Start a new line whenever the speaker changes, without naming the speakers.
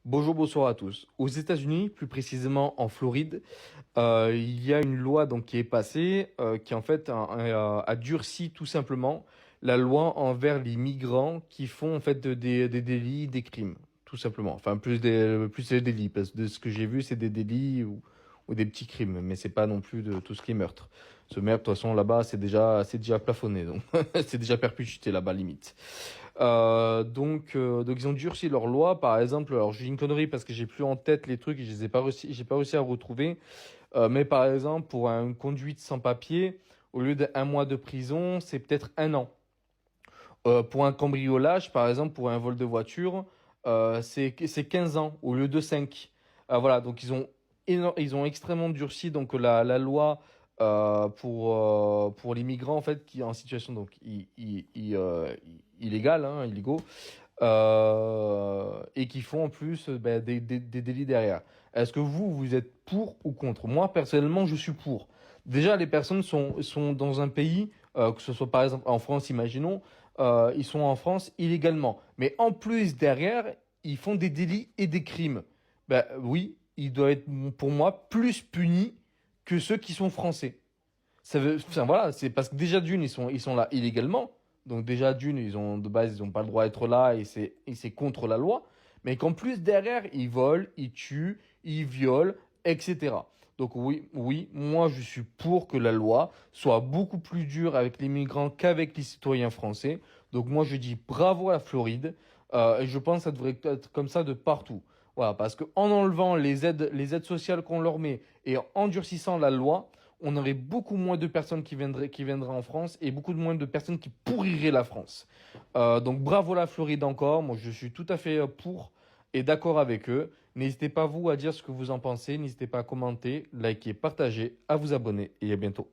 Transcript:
Bonjour, bonsoir à tous. Aux États-Unis, plus précisément en Floride, il y a une loi donc qui est passée qui en fait a durci tout simplement la loi envers les migrants qui font en fait des délits, des crimes, tout simplement. Enfin plus des délits parce que de ce que j'ai vu, c'est des délits ou des petits crimes, mais c'est pas non plus de tout ce qui est meurtre. Ce meurtre, de toute façon, là-bas, c'est déjà plafonné, donc c'est déjà perpétuité là-bas limite. Donc ils ont durci leur loi, par exemple. Alors j'ai une connerie parce que j'ai plus en tête les trucs et je les ai pas réussi, j'ai pas réussi à retrouver. Mais par exemple, pour une conduite sans papier, au lieu d'un mois de prison, c'est peut-être un an. Pour un cambriolage, par exemple, pour un vol de voiture, c'est 15 ans au lieu de 5. Voilà, donc ils ont extrêmement durci donc la loi pour les migrants en fait qui en situation donc illégale, hein, illégaux, et qui font en plus des délits derrière. Est-ce que vous êtes pour ou contre? Moi, personnellement, je suis pour. Déjà, les personnes sont dans un pays, que ce soit par exemple en France, imaginons, ils sont en France illégalement. Mais en plus, derrière, ils font des délits et des crimes. Ben oui, ils doivent être, pour moi, plus punis que ceux qui sont français. Enfin, voilà, c'est parce que déjà d'une, ils sont là illégalement. Donc déjà d'une, de base, ils ont pas le droit d'être là et c'est contre la loi. Mais qu'en plus derrière, ils volent, ils tuent, ils violent, etc. Donc oui, oui, moi je suis pour que la loi soit beaucoup plus dure avec les migrants qu'avec les citoyens français. Donc moi je dis bravo à la Floride. Et je pense que ça devrait être comme ça de partout. Voilà, parce que en enlevant les aides sociales qu'on leur met et en endurcissant la loi, on aurait beaucoup moins de personnes qui viendraient en France et beaucoup moins de personnes qui pourriraient la France. Donc bravo la Floride encore. Moi, je suis tout à fait pour et d'accord avec eux. N'hésitez pas vous à dire ce que vous en pensez. N'hésitez pas à commenter, liker, partager, à vous abonner et à bientôt.